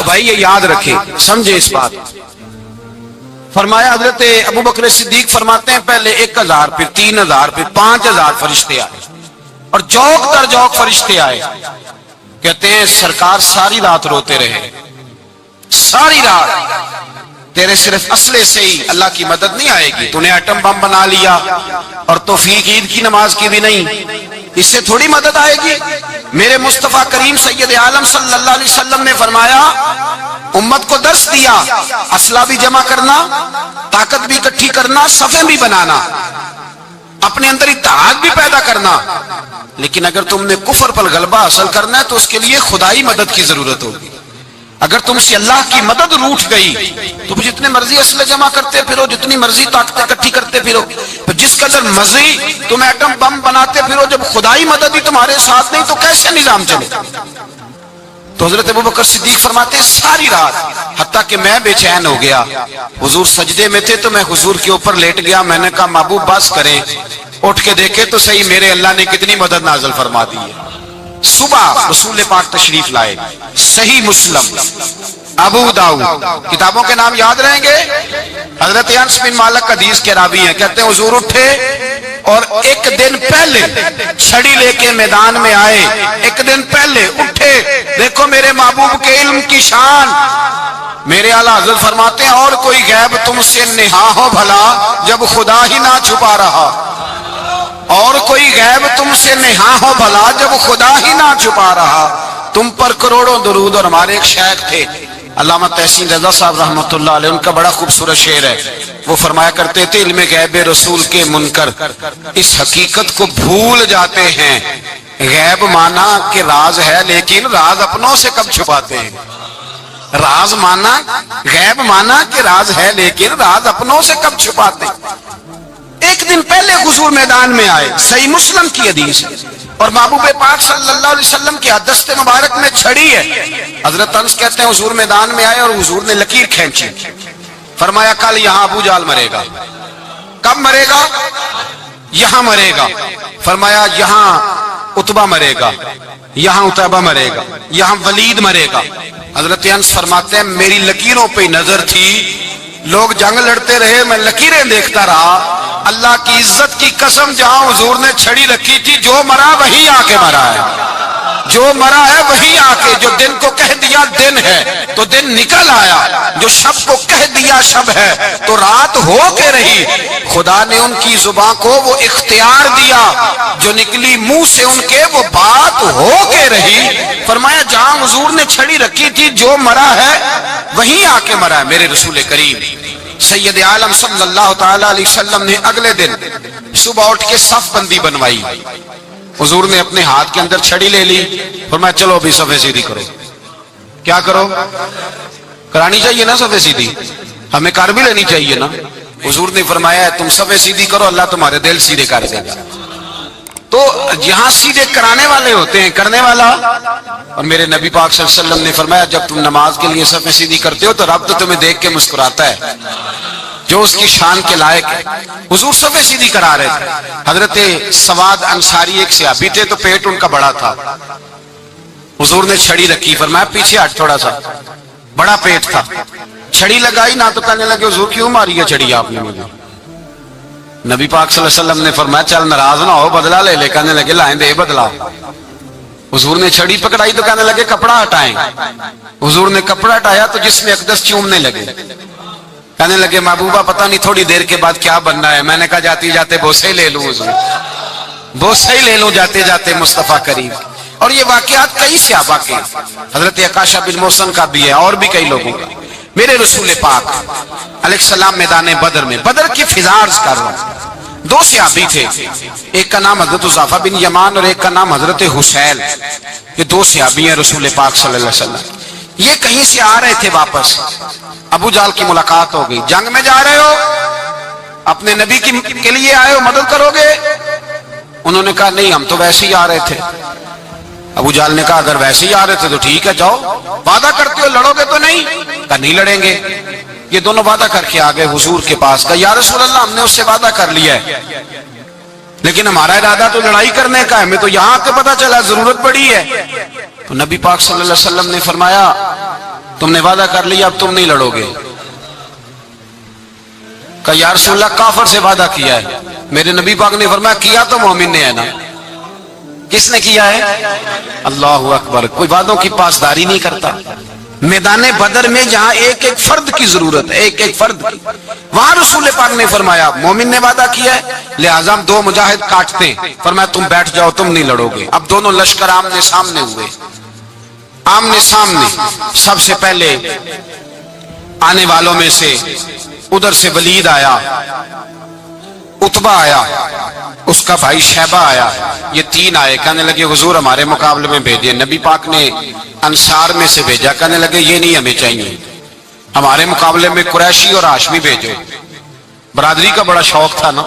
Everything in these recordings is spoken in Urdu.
بھائی یہ یاد رکھیں، سمجھے اس بات۔ فرمایا حضرت ابو بکر صدیق فرماتے ہیں پہلے 1000 پھر 3000 پھر 5000 فرشتے آئے اور جوق در جوق فرشتے آئے۔ کہتے ہیں سرکار ساری رات روتے رہے، ساری رات۔ تیرے صرف اسلحے سے ہی اللہ کی مدد نہیں آئے گی، تو نے ایٹم بم بنا لیا اور توفیق عید کی نماز کی بھی نہیں، اس سے تھوڑی مدد آئے گی۔ میرے مصطفیٰ کریم سید عالم صلی اللہ علیہ وسلم نے فرمایا، امت کو درس دیا، اسلحہ بھی جمع کرنا، طاقت بھی اکٹھی کرنا، صفیں بھی بنانا، اپنے اندر اتحاد بھی پیدا کرنا، لیکن اگر تم نے کفر پر غلبہ حاصل کرنا ہے تو اس کے لیے خدائی مدد کی ضرورت ہوگی۔ اگر تم سے اللہ کی مدد روٹ گئی تو جتنے مرضی اسلحے جمع کرتے پھرو، جتنی مرضی طاقتیں اکٹھی کرتے پھرو، جس قدر مرضی تم ایٹم بم بناتے پھرو، جب خدائی مدد ہی تمہارے ساتھ نہیں تو کیسے نظام چلے؟ تو حضرت ابوبکر صدیق فرماتے ساری رات، حتیٰ کہ میں بے چین ہو گیا، حضور سجدے میں تھے تو میں حضور کے اوپر لیٹ گیا، میں نے کہا محبوب بس کریں، اٹھ کے دیکھے تو صحیح میرے اللہ نے کتنی مدد نازل فرما دی ہے۔ صبح رسول پاک تشریف لائے، صحیح مسلم، ابو داؤد، کتابوں کے نام یاد رہیں گے۔ حضرت انس بن مالک حدیث کے راوی ہیں، کہتے ہیں حضور اٹھے اور ایک دن پہلے چھڑی لے کے میدان میں آئے، ایک دن پہلے اٹھے، دیکھو میرے محبوب کے علم کی شان۔ میرے اعلیٰ حضرت فرماتے ہیں اور کوئی غیب تم سے نہا ہو بھلا جب خدا ہی نہ چھپا رہا، اور کوئی غیب تم سے نہا ہو بھلا جب خدا ہی نہ چھپا رہا، تم پر کروڑوں درود۔ اور ہمارے ایک شیخ تھے علامہ تحسین رضا صاحب رحمۃ اللہ علیہ، ان کا بڑا خوبصورت شعر ہے، وہ فرمایا کرتے تھے علم غیب رسول کے منکر اس حقیقت کو بھول جاتے ہیں، غیب مانا کہ راز ہے لیکن راز اپنوں سے کب چھپاتے ہیں۔ راز مانا، غیب مانا کہ راز ہے لیکن راز اپنوں سے کب چھپاتے ہیں۔ ایک دن پہلے حضور میدان میں آئے، صحیح مسلم کی حدیث ہے، اور محبوب پاک صلی اللہ علیہ وسلم کی دست مبارک میں چھڑی ہے۔ حضرت انس کہتے ہیں حضور میدان میں آئے اور حضور نے لکیر کھینچی، فرمایا کل یہاں ابو جہل مرے گا۔ کب مرے گا؟ یہاں مرے گا۔ فرمایا یہاں عتبہ مرے گا، یہاں عتیبہ مرے گا، یہاں ولید مرے گا۔ حضرت انس فرماتے ہیں میری لکیروں پہ نظر تھی، لوگ جنگ لڑتے رہے، میں لکیریں دیکھتا رہا۔ اللہ کی عزت کی قسم، جہاں حضور نے چھڑی رکھی تھی جو مرا وہی آ کے مرا ہے، جو مرا ہے وہی آ کے، جو دن کو کہہ دیا دن ہے تو دن نکل آیا، جو شب کو کہہ دیا شب ہے تو رات ہو کے رہی۔ خدا نے ان کی زبان کو وہ اختیار دیا، جو نکلی منہ سے ان کے وہ بات ہو کے رہی۔ فرمایا جہاں حضور نے چھڑی رکھی تھی جو مرا ہے وہی آ کے مرا ہے۔ میرے رسول کریم سید عالم صلی اللہ تعالی علیہ وسلم نے اگلے دن صبح اٹھ کے صف بندی بنوائی، حضور نے اپنے ہاتھ کے اندر چھڑی لے لی، فرمایا چلو ابھی صفیں سیدھی کرو۔ کیا کرو؟ کرانی چاہیے نا صفیں سیدھی، ہمیں کر بھی لینی چاہیے نا۔ حضور نے فرمایا تم صفیں سیدھی کرو، اللہ تمہارے دل سیدھے کر دے گا۔ تو یہاں سیدھے کرانے والے ہوتے ہیں، کرنے والا۔ اور میرے نبی پاک صلی اللہ علیہ وسلم نے فرمایا جب تم نماز کے لیے صفیں سیدھی کرتے ہو تو رب تو تمہیں دیکھ کے مسکراتا ہے، جو اس کی شان کے لائق ہے۔ حضور صفیں سیدھی کرا رہے تھے۔ حضرت سواد انصاری ایک صحابی تھے تو پیٹ ان کا بڑا تھا، حضور نے چھڑی رکھی، فرمایا پیچھے ہٹ تھوڑا سا، بڑا پیٹ تھا، چھڑی لگائی نہ تو کہنے لگے حضور کیوں ماری ہے چھڑی آپ نے مجھے؟ نبی پاک صلی اللہ علیہ وسلم نے فرمایا چل ناراض نہ ہو، بدلہ لے لے۔ کہنے لگے لائیں دے بدلہ۔ حضور نے چھڑی پکڑائی تو کہنے لگے کپڑا ہٹائیں۔ حضور نے کپڑا ہٹایا تو جسم اقدس چومنے لگے، کہنے لگے محبوبہ پتہ نہیں تھوڑی دیر کے بعد کیا بننا ہے۔ میں نے کہا جاتی جاتے بوسے لے لوں حضور، بوسے لے لوں جاتے جاتے مصطفیٰ کریم۔ اور یہ واقعات کئی صحابہ کے، حضرت عکاشہ بن محسن کا بھی ہے اور بھی کئی لوگوں کا۔ میرے رسول پاک علیہ السلام میدان بدر میں، بدر کی فضا عرض کر رہا ہوں، دو صحابی تھے، ایک کا نام حضرت حذیفہ بن یمان اور ایک کا نام حضرت حسین۔ یہ دو صحابی ہیں رسول پاک صلی اللہ علیہ وسلم۔ یہ کہیں سے آ رہے تھے واپس، ابو جہل کی ملاقات ہو گئی۔ جنگ میں جا رہے ہو، اپنے نبی کے لیے آئے ہو، مدد کرو گے؟ انہوں نے کہا نہیں ہم تو ویسے ہی آ رہے تھے۔ ابو جہل نے کہا اگر ویسے ہی آ رہے تھے تو ٹھیک ہے جاؤ، وعدہ کرتے ہو لڑو گے تو نہیں؟ کہا نہیں لڑیں گے۔ یہ دونوں وعدہ کر کے آ گئے حضور کے پاس، کہا یا رسول اللہ ہم نے اس سے وعدہ کر لیا ہے لیکن ہمارا ارادہ تو لڑائی کرنے کا ہے، ہمیں تو یہاں کے پتہ چلا ضرورت پڑی ہے۔ تو نبی پاک صلی اللہ علیہ وسلم نے فرمایا تم نے وعدہ کر لیا اب تم نہیں لڑو گے. کہا یا رسول اللہ کافر سے وعدہ کیا ہے. میرے نبی پاک نے فرمایا کیا تو مومن نے ہے نا. کس نے کیا ہے؟ اللہ اکبر. کوئی وعدوں کی پاسداری نہیں کرتا. میدان بدر میں جہاں ایک ایک فرد کی ضرورت ہے، ایک ایک فرد کی، وہاں رسول پاک نے فرمایا مومن نے وعدہ کیا ہے لہذا ہم دو مجاہد کاٹتے ہیں. فرمایا تم بیٹھ جاؤ تم نہیں لڑو گے. اب دونوں لشکر آمنے سامنے ہوئے. آمنے سامنے سب سے پہلے آنے والوں میں سے ادھر سے ولید آیا، عتبہ آیا، اس کا بھائی شیبہ آیا. یہ تین آئے. کہنے لگے حضور ہمارے مقابلے میں بھیجے. نبی پاک نے انصار میں سے بھیجا. کہنے لگے یہ نہیں ہمیں چاہیے، ہمارے مقابلے میں قریشی اور ہاشمی بھیجو. برادری کا بڑا شوق تھا نا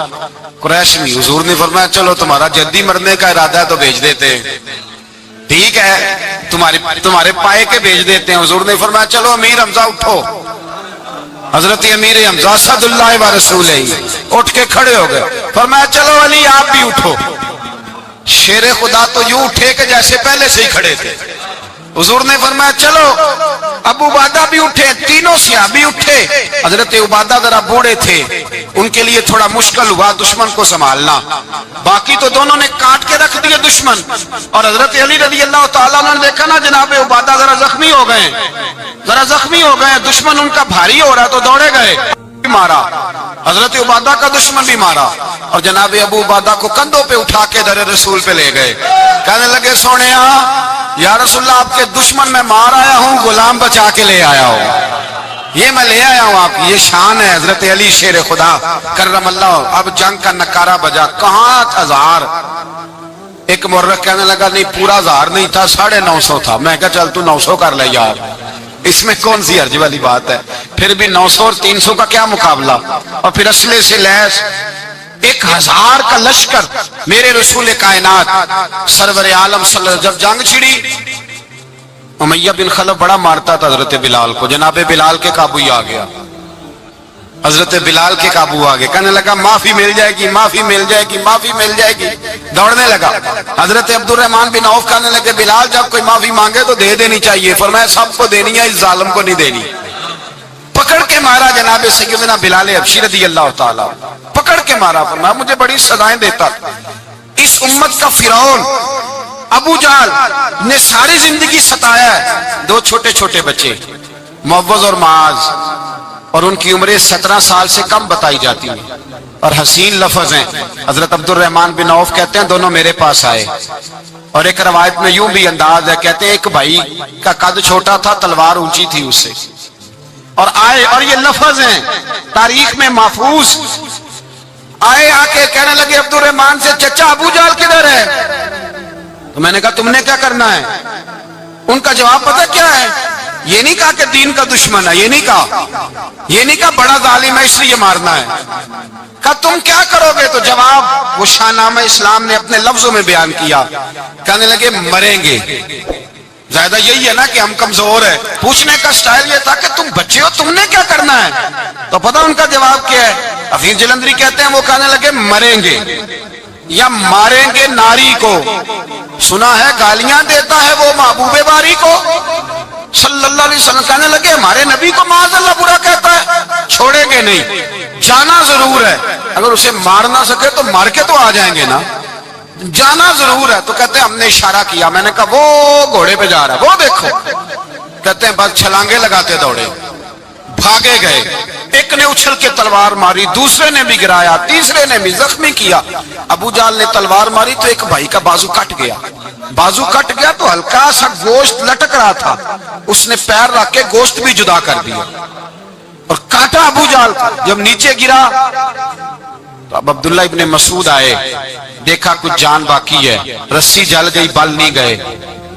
قریش میں. حضور نے فرمایا چلو تمہارا جلدی مرنے کا ارادہ ہے تو بھیج دیتے ہیں. ٹھیک ہے تمہارے پائے کے بھیج دیتے ہیں. حضور نے فرمایا چلو امیر حمزہ اٹھو. حضرت امیر حمزہ اسد اللہ و رسولہ اٹھ کے کھڑے ہو گئے. فرمایا چلو علی آپ بھی اٹھو. شیر خدا تو یوں اٹھے کہ جیسے پہلے سے ہی کھڑے تھے. حضور نے فرمایا چلو. ابو عبادہ بھی اٹھے. تینوں صحابی اٹھے. حضرت عبادہ ذرا بوڑھے تھے، ان کے لیے تھوڑا مشکل ہوا دشمن کو سنبھالنا. باقی تو دونوں نے کاٹ کے رکھ دیے دشمن. اور حضرت علی رضی اللہ تعالیٰ نے دیکھا نا جناب عبادہ ذرا زخمی ہو گئے، دشمن ان کا بھاری ہو رہا تو دوڑے گئے، مارا. حضرت عبادہ کا دشمن بھی مارا اور جناب ابو عبادہ کو کندھوں پہ اٹھا کے در رسول پہ لے گئے. کہنے لگے سونے یا رسول اللہ آپ کے دشمن میں مار آیا ہوں، غلام بچا کے لے آیا ہوں. یہ میں لے آیا ہوں آپ کی. یہ شان ہے حضرت علی شیر خدا کرم اللہ. اب جنگ کا نکارہ بجا. کہاں 1000؟ ایک مورخ کہنے لگا نہیں پورا 1000 نہیں تھا، 950 تھا. میں کہا چل تو 900 کر لے یار، اس میں کون سی حرج والی بات ہے. پھر بھی 900 اور 300 کا کیا مقابلہ. اور پھر اسلحے سے لیس 1000 کا لشکر. میرے رسول کائنات سرور عالم صلی اللہ علیہ وسلم جب جنگ چھڑی، امیہ بن خلف بڑا مارتا تھا حضرت بلال کو. جناب بلال کے قابو ہی آ گیا. حضرت بلال کے قابو آ گئے. کہنے لگا معافی مل جائے گی، معافی مل جائے گی، معافی مل جائے گی. دوڑنے لگا. حضرت عبد الرحمن بن عوف کہنے لگے بلال جب کوئی معافی مانگے تو دے دینی چاہیے. فرمایا سب کو دینی ہے، اس ظالم کو نہیں دینی. پکڑ کے مارا جناب سیدنا بلال حبشی رضی اللہ تعالی، پکڑ کے مارا. فرمایا مجھے بڑی سزائیں دیتا. اس امت کا فرعون ابو جہل نے ساری زندگی ستایا ہے. 2 چھوٹے چھوٹے بچے معوذ اور معاذ، اور ان کی عمریں 17 سال سے کم بتائی جاتی ہیں اور حسین لفظ ہیں. حضرت عبد الرحمن بن عوف کہتے ہیں دونوں میرے پاس آئے. اور ایک روایت میں یوں بھی انداز ہے، کہتے ہیں ایک بھائی کا قد چھوٹا تھا، تلوار اونچی تھی اس سے، اور آئے. اور یہ لفظ ہیں تاریخ میں محفوظ. آئے آ کے کہنے لگے عبد الرحمن سے چچا ابو جہل کدھر ہے؟ تو میں نے کہا تم نے کیا کرنا ہے؟ ان کا جواب پتہ کیا ہے؟ یہ نہیں کہا کہ دین کا دشمن ہے، یہ نہیں کہا بڑا ظالم ہے اس لیے مارنا ہے. کہا تم کیا کرو گے؟ تو جواب وہ شاہ نامہ اسلام نے اپنے لفظوں میں بیان کیا. کہنے لگے مریں گے. زیادہ یہی ہے نا کہ ہم کمزور ہیں. پوچھنے کا سٹائل یہ تھا کہ تم بچے ہو، تم نے کیا کرنا ہے؟ تو پتہ ان کا جواب کیا ہے؟ حفیظ جلندری کہتے ہیں وہ کہنے لگے مریں گے یا ماریں گے ناری کو. سنا ہے گالیاں دیتا ہے وہ محبوب باری کو صلی اللہ علیہ وسلم. کہنے لگے ہمارے نبی کو معاذ اللہ برا کہتا ہے، چھوڑیں گے نہیں، جانا ضرور ہے. اگر اسے مار نہ سکے تو مار کے تو آ جائیں گے نا، جانا ضرور ہے. تو کہتے ہیں ہم نے اشارہ کیا. میں نے کہا وہ گھوڑے پہ جا رہا ہے، وہ دیکھو. کہتے ہیں بس چھلانگے لگاتے دوڑے، بھاگے گئے. ایک نے اچھل کے تلوار ماری، دوسرے نے بھی گرایا، تیسرے نے بھی زخمی کیا. ابو جہل نے تلوار ماری تو ایک بھائی کا بازو کٹ گیا. بازو کٹ گیا تو ہلکا سا گوشت لٹک رہا تھا، اس نے پیر رکھ کے گوشت بھی جدا کر دیا اور کاٹا ابو جہل. جب نیچے گرا تو اب عبداللہ ابن مسعود آئے، دیکھا کچھ جان باقی ہے، رسی جل گئی، بل نہیں گئے.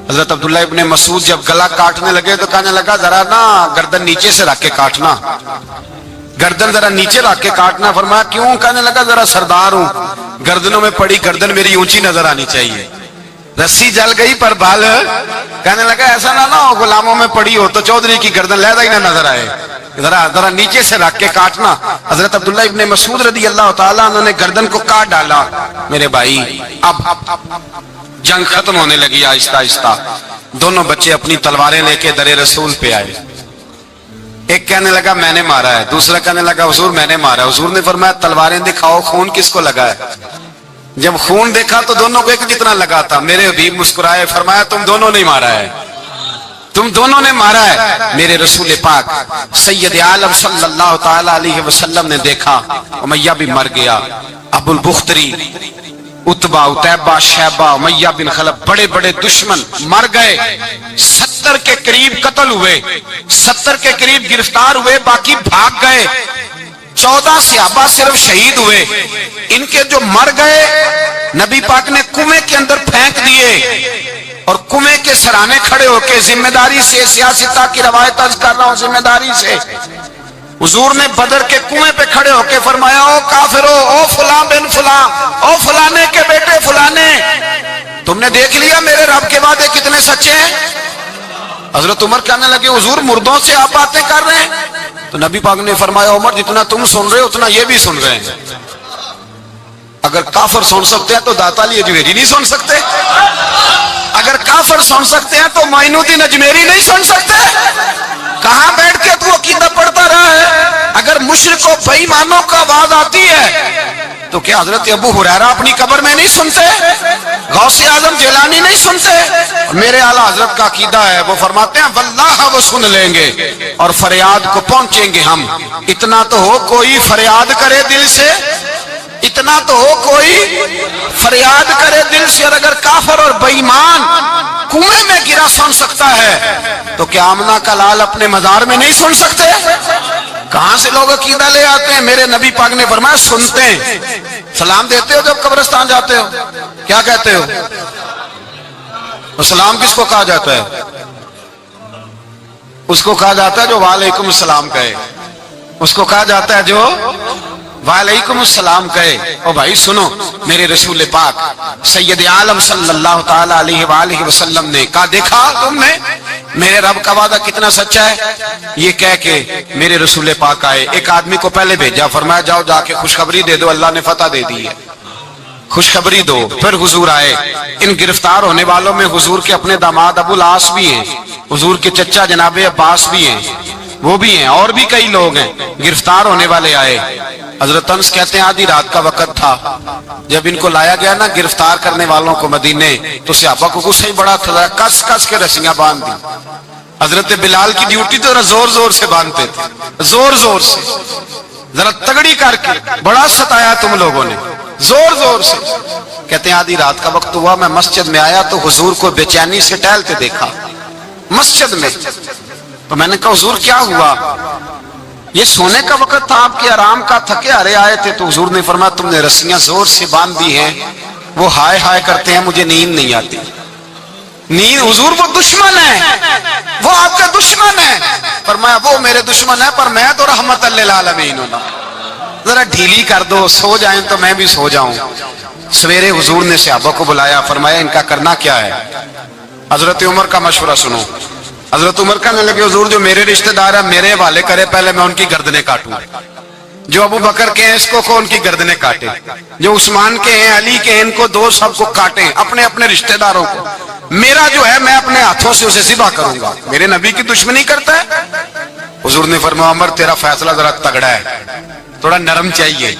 حضرت عبداللہ ابن مسعود جب گلا کاٹنے لگے تو کہنے لگا ذرا نا گردن نیچے سے رکھ کے کاٹنا، گردن ذرا نیچے رکھ کے کاٹنا. فرمایا کیوں؟ کہنے لگا ذرا سردار ہوں، گردنوں میں پڑی گردن میری اونچی نظر آنی چاہیے. رسی جل گئی پر بال. کہنے لگا ایسا نہ ہو غلاموں میں پڑی ہو تو چودھری کی گردن لہذا ہی نہ نظر آئے، ذرا نیچے سے رکھ کے کاٹنا. حضرت عبداللہ ابن مسعود رضی اللہ تعالیٰ انہوں نے گردن کو کاٹ ڈالا. میرے بھائی اب جنگ ختم ہونے لگی آہستہ آہستہ. دونوں بچے اپنی تلواریں لے کے در رسول پہ آئے. ایک کہنے لگا میں نے مارا ہے، دوسرا کہنے لگا حضور میں نے مارا ہے۔ حضور نے فرمایا تلواریں دکھاؤ، خون کس کو لگا ہے؟ جب خون دیکھا تو دونوں کو ایک جتنا لگا تھا۔ میرے حبیب مسکرائے، فرمایا تم دونوں نے مارا ہے، تم دونوں نے مارا ہے۔ میرے رسول پاک سید عالم صلی اللہ تعالی علیہ وسلم نے دیکھا امیہ بھی مر گیا، ابو البختری، عتبہ، عتیبہ، شیبہ، امیہ بن خلف، بڑے بڑے دشمن مر گئے۔ 70 کے قریب قتل ہوئے، 70 کے قریب گرفتار ہوئے، باقی بھاگ گئے۔ 14 صحابہ صرف شہید ہوئے۔ ان کے جو مر گئے نبی پاک نے کنویں کے اندر پھینک دیے، اور کنویں کے سرانے کھڑے ہو کے ذمہ داری سے، سیاستہ کی روایت عرض کر رہا ہوں ذمہ داری سے، حضور نے بدر کے کنویں پہ کھڑے ہو کے فرمایا او کافرو، او فلاں بن فلاں، او فلانے کے بیٹے فلانے، تم نے دیکھ لیا میرے رب کے وعدے کتنے سچے ہیں؟ حضرت عمر کہنے لگے حضور مردوں سے آپ باتیں کر رہے ہیں؟ تو نبی پاک نے فرمایا عمر جتنا تم سن رہے ہو اتنا یہ بھی سن رہے ہیں۔ اگر کافر سن سکتے ہیں تو داتا علی اجمیری نہیں سن سکتے؟ اگر کافر سن سکتے ہیں تو معین الدین اجمیری نہیں سن سکتے؟ کہاں بیٹھ کے تو عقیدہ پڑھتا رہا ہے؟ اگر مشرک و بے ایمانوں کا آواز آتی ہے تو کیا حضرت ابو ہریرہ اپنی قبر میں نہیں سنتے؟ غوث اعظم جیلانی نہیں سنتے؟ میرے اعلیٰ حضرت کا عقیدہ ہے، وہ فرماتے ہیں واللہ وہ سن لیں گے اور فریاد کو پہنچیں گے ہم۔ اتنا تو ہو کوئی فریاد کرے دل سے، اتنا تو ہو کوئی فریاد کرے دل سے۔ اور اگر کافر اور بے ایمان کنویں میں گرا سن سکتا ہے تو کیا آمنہ کا لال اپنے مزار میں نہیں سن سکتے؟ کہاں سے لوگ عقیدہ لے آتے ہیں؟ میرے نبی پاک نے فرمایا سنتے ہیں۔ سلام دیتے ہو جب قبرستان جاتے ہو؟ کیا کہتے ہو؟ اور سلام کس کو کہا جاتا ہے؟ اس کو کہا جاتا ہے جو وعلیکم السلام کہے، اس کو کہا جاتا ہے جو وعلیکم السلام کہے۔ او بھائی سنو، میرے رسول پاک سید عالم صلی اللہ تعالی علیہ وآلہ وسلم نے کہا دیکھا تم نے میرے رب کا وعدہ کتنا سچا ہے؟ یہ کہہ کے میرے رسول پاک آئے، ایک آدمی کو پہلے بھیجا، فرمایا جاؤ جا کے خوشخبری دے دو اللہ نے فتح دے دی ہے، خوشخبری دو۔ پھر حضور آئے، ان گرفتار ہونے والوں میں حضور کے اپنے داماد ابو العاص بھی ہیں، حضور کے چچا جناب عباس بھی ہیں، وہ بھی ہیں، اور بھی کئی لوگ ہیں گرفتار ہونے والے آئے۔ حضرت انس کہتے ہیں آدھی رات کا وقت تھا، جب ان کو لایا گیا نا گرفتار کرنے والوں کو مدینے، تو صحابہ کو غصہ ہی بڑا تھا، کس کس کے رسیاں باندھ دی۔ حضرت بلال کی ڈیوٹی تو زور زور سے باندھتے تھے، زور زور سے، ذرا تگڑی کر کے، بڑا ستایا تم لوگوں نے، زور زور سے۔ کہتے ہیں آدھی رات کا وقت ہوا، میں مسجد میں آیا تو حضور کو بے چینی سے ٹہلتے دیکھا مسجد میں، تو میں نے کہا حضور کیا ہوا؟ یہ سونے کا وقت تھا، آپ کے آرام کا، تھکے ہارے آئے تھے۔ تو حضور نے فرمایا تم نے رسیاں زور سے باندھ دی ہیں، وہ ہائے ہائے کرتے ہیں، مجھے نیند نہیں آتی۔ نیند حضور وہ دشمن ہے، وہ آپ کا دشمن ہے۔ فرمایا وہ میرے دشمن ہے پر میں تو رحمت للعالمین ہوں، ذرا ڈھیلی کر دو، سو جائیں تو میں بھی سو جاؤں۔ سویرے حضور نے صحابہ کو بلایا، فرمایا ان کا کرنا کیا ہے؟ حضرت عمر کا مشورہ سنو۔ حضرت عمر کہنے لگے حضور جو میرے رشتہ دار ہیں میرے حوالے کرے، پہلے میں ان کی گردنیں کاٹوں، جو ابو بکر کے ہیں اس کو ان کی گردنیں کاٹے، جو عثمان کے ہیں علی کے ہیں ان کو دو، سب کو کاٹیں، اپنے اپنے رشتہ داروں کو۔ میرا جو ہے میں اپنے ہاتھوں سے اسے ذبح کروں گا، میرے نبی کی دشمنی کرتا ہے۔ حضور نے فرمایا عمر تیرا فیصلہ ذرا تگڑا ہے، تھوڑا نرم چاہیے۔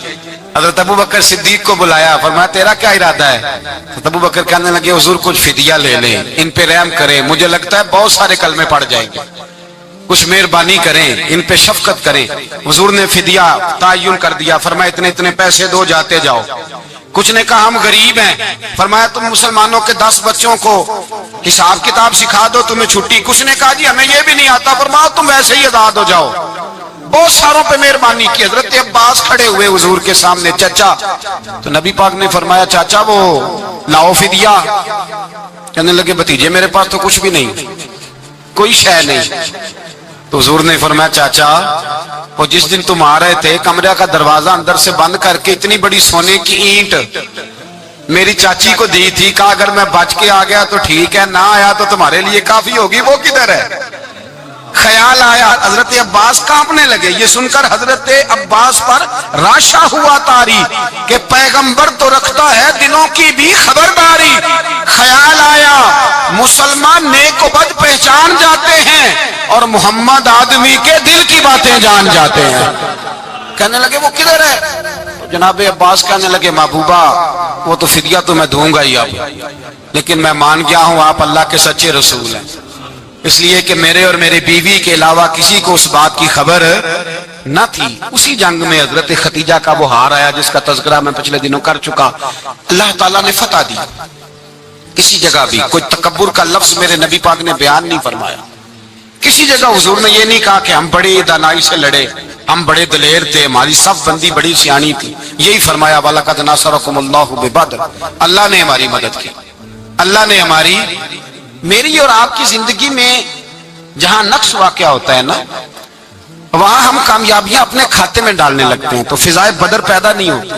حضرت ابو بکر صدیق کو بلایا، فرمایا تیرا کیا ارادہ ہے؟ حضرت ابو بکر کہنے لگے حضور کچھ فدیہ لے لیں، ان پہ رحم کریں، مجھے لگتا ہے بہت سارے کلمے پڑ جائیں گے، کچھ مہربانی کریں، ان پہ شفقت کریں۔ حضور نے فدیہ تعین کر دیا، فرمایا اتنے اتنے پیسے دو، جاتے جاؤ۔ کچھ نے کہا ہم غریب ہیں، فرمایا تم مسلمانوں کے 10 بچوں کو حساب کتاب سکھا دو، تمہیں چھٹی۔ کچھ نے کہا جی ہمیں یہ بھی نہیں آتا، فرمایا تم ویسے ہی آزاد ہو جاؤ۔ بہت ساروں پہ مہربانی کی۔ حضرت عباس کھڑے ہوئے حضور کے سامنے، چچا، تو نبی پاک نے فرمایا چاچا وہ لاؤ فدیہ۔ کہنے لگے بھتیجے میرے پاس تو کچھ بھی نہیں، کوئی شے نہیں۔ تو حضور نے فرمایا چاچا وہ جس دن تم آ رہے تھے کمرے کا دروازہ اندر سے بند کر کے اتنی بڑی سونے کی اینٹ میری چاچی کو دی تھی، کہا اگر میں بچ کے آ گیا تو ٹھیک ہے، نہ آیا تو تمہارے لیے کافی ہوگی، وہ کدھر ہے؟ خیال آیا حضرت عباس کانپنے لگے. یہ سن کر حضرت عباس پر راشا ہوا طاری کہ پیغمبر تو رکھتا ہے دلوں کی بھی خبرداری. خیال آیا مسلمان نیک و بد پہچان جاتے ہیں اور محمد آدمی کے دل کی باتیں جان جاتے ہیں. کہنے لگے وہ کدھر ہے؟ جناب عباس کہنے لگے محبوبہ وہ تو فدیہ تو میں دوں گا ہی اب، لیکن میں مان گیا ہوں آپ اللہ کے سچے رسول ہیں، اس لیے کہ میرے اور میرے بیوی کے علاوہ کسی کو اس بات کی خبر نہ تھی. اسی جنگ میں حضرت ختیجہ کا وہ ہار آیا جس کا تذکرہ میں پچھلے دنوں کر چکا. اللہ تعالیٰ نے فتح دی. کسی جگہ بھی کوئی تکبر کا لفظ میرے نبی پاک نے بیان نہیں فرمایا. کسی جگہ حضور نے یہ نہیں کہا کہ ہم بڑی دانائی سے لڑے، ہم بڑے دلیر تھے، ہماری صف بندی بڑی سیانی تھی. یہی فرمایا وَلَقَدْ نَصَرَكُمُ اللَّهُ بِبَدْرٍ، اللہ نے ہماری مدد کی. اللہ نے ہماری، میری اور آپ کی زندگی میں جہاں نقص واقع ہوتا ہے نا، وہاں ہم کامیابیاں اپنے کھاتے میں ڈالنے لگتے ہیں تو فضائے بدر پیدا نہیں ہوتی.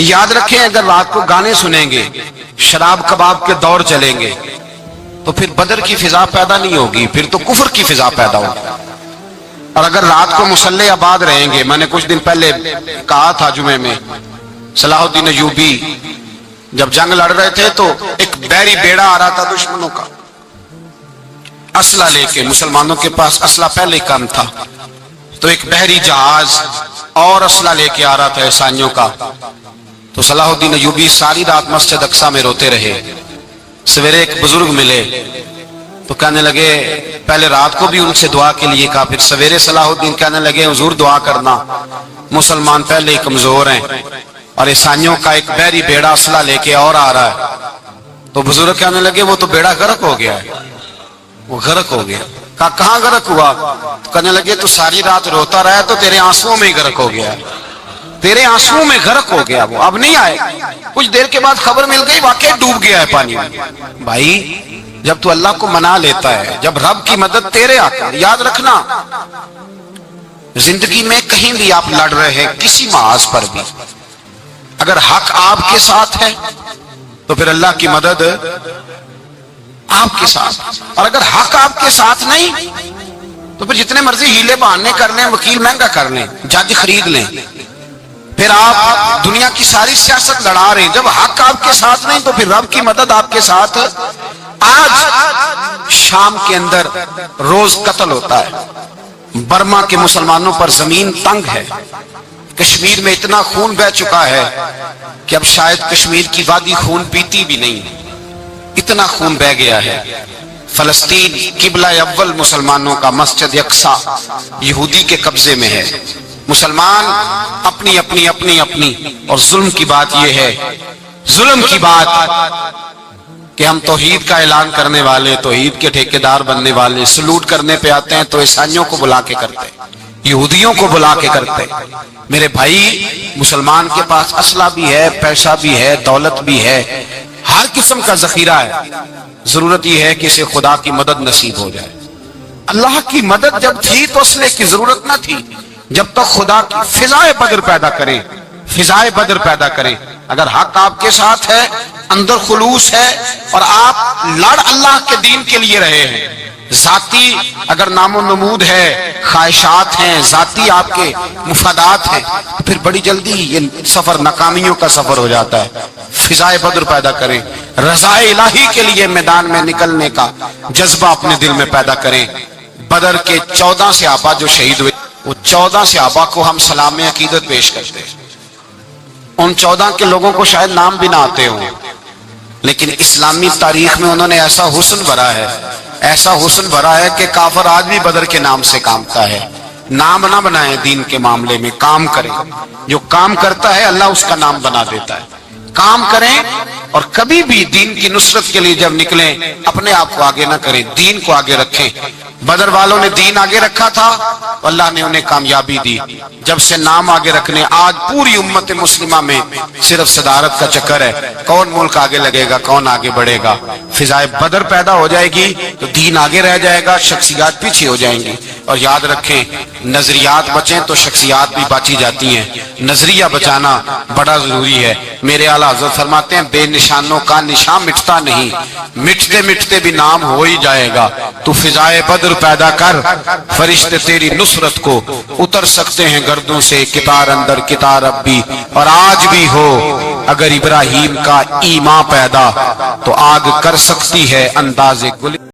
یاد رکھیں اگر رات کو گانے سنیں گے، شراب کباب کے دور چلیں گے تو پھر بدر کی فضا پیدا نہیں ہوگی، پھر تو کفر کی فضا پیدا ہوگی. اور اگر رات کو مسلح آباد رہیں گے، میں نے کچھ دن پہلے کہا تھا جمعے میں، صلاح الدین ایوبی جب جنگ لڑ رہے تھے تو ایک بحری بیڑا آ رہا تھا دشمنوں کا اسلحہ لے کے. مسلمانوں کے پاس اسلحہ پہلے کم تھا تو ایک بحری جہاز اور اسلحہ لے کے آ رہا تھا عیسائیوں کا. تو صلاح الدین ایوبی ساری رات مسجد اقصی میں روتے رہے. سویرے ایک بزرگ ملے تو کہنے لگے، پہلے رات کو بھی ان سے دعا کے لیے کہا، پھر سویرے صلاح الدین کہنے لگے حضور دعا کرنا، مسلمان پہلے ہی کمزور ہیں اور عیسائیوں کا ایک بحری بیڑا اسلحہ لے کے اور آ رہا ہے. تو بزرگ کہنے لگے وہ تو بیڑا غرق ہو گیا ہے، وہ غرق ہو گیا. کہا کہاں غرق ہوا؟ تو کہنے لگے تو ساری رات روتا رہا تو تیرے آنسوؤں میں ہی غرق ہو گیا، تیرے آنسوؤں میں غرق ہو گیا، وہ اب نہیں آئے. کچھ دیر کے بعد خبر مل گئی واقعی ڈوب گیا ہے پانی میں. بھائی جب تو اللہ کو منا لیتا ہے، جب رب کی مدد تیرے آتا ہے، یاد رکھنا زندگی میں کہیں بھی آپ لڑ رہے ہیں، کسی محاذ پر بھی اگر حق آپ کے ساتھ ہے تو پھر اللہ کی مدد آپ کے ساتھ، اور اگر حق آپ کے ساتھ نہیں تو پھر جتنے مرضی ہیلے بہانے کر لیں، وکیل مہنگا کر لیں، جج خرید لیں، پھر آپ دنیا کی ساری سیاست لڑا رہے ہیں. جب حق آپ کے ساتھ نہیں تو پھر رب کی مدد آپ کے ساتھ. آج شام کے اندر روز قتل ہوتا ہے، برما کے مسلمانوں پر زمین تنگ ہے، کشمیر میں اتنا خون بہہ چکا ہے کہ اب شاید کشمیر کی وادی خون پیتی بھی نہیں، اتنا خون بہہ گیا ہے. فلسطین قبلہ اول مسلمانوں کا مسجد اقصی یہودی کے قبضے میں ہے. مسلمان اپنی اپنی اپنی اپنی، اور ظلم کی بات یہ ہے، ظلم کی بات کہ ہم توحید کا اعلان کرنے والے، توحید کے ٹھیکیدار بننے والے، سلوٹ کرنے پہ آتے ہیں تو عیسائیوں کو بلا کے کرتے، یہودیوں کو بلا کے کرتے. میرے بھائی مسلمان کے پاس اسلحہ بھی ہے، پیسہ بھی ہے، دولت بھی ہے، ہر قسم کا ذخیرہ ہے. ضرورت یہ ہے کہ اسے خدا کی مدد نصیب ہو جائے. اللہ کی مدد جب تھی تو اسلحے کی ضرورت نہ تھی. جب تک خدا کی فضائے بدر پیدا کریں، فضائے بدر پیدا کریں. اگر حق آپ کے ساتھ ہے، اندر خلوص ہے اور آپ لڑ اللہ کے دین کے لیے رہے ہیں، ذاتی اگر نام و نمود ہے، خواہشات ہیں، ذاتی آپ کے مفادات ہیں، پھر بڑی جلدی یہ سفر ناکامیوں کا سفر ہو جاتا ہے. فضائے بدر پیدا کریں، رضا الہی کے لیے میدان میں نکلنے کا جذبہ اپنے دل میں پیدا کریں. بدر کے 14 صحابہ جو شہید ہوئے، وہ 14 صحابہ کو ہم سلام عقیدت پیش کرتے ہیں. ان 14 کے لوگوں کو شاید نام بھی نہ آتے ہوں، لیکن اسلامی تاریخ میں انہوں نے ایسا حسن بھرا ہے، ایسا حسن بھرا ہے کہ کافر آج بھی بدر کے نام سے کامتا ہے. نام نہ بنائیں دین کے معاملے میں، کام کریں. جو کام کرتا ہے اللہ اس کا نام بنا دیتا ہے. کام کریں اور کبھی بھی دین کی نصرت کے لیے جب نکلیں اپنے آپ کو آگے نہ کریں، دین کو آگے رکھیں. بدر والوں نے دین آگے رکھا تھا، اللہ نے انہیں کامیابی دی. جب سے نام آگے رکھنے، آج پوری امت مسلمہ میں صرف صدارت کا چکر ہے، کون ملک آگے لگے گا، کون آگے بڑھے گا. فضائے بدر پیدا ہو جائے گی تو دین آگے رہ جائے گا، شخصیات پیچھے ہو جائیں گی. اور یاد رکھیں نظریات بچیں تو شخصیات بھی بچی جاتی ہیں. نظریہ بچانا بڑا ضروری ہے. میرے اعلیٰ حضرت فرماتے ہیں بے نشانوں کا نشان مٹتا نہیں، مٹتے مٹتے بھی نام ہو ہی جائے گا. تو فضائے بدر پیدا کر، فرشتے تیری نصرت کو اتر سکتے ہیں گردوں سے کتار اندر کتار اب بھی، اور آج بھی ہو اگر ابراہیم کا ایمان پیدا تو آگ کر سکتی ہے انداز گل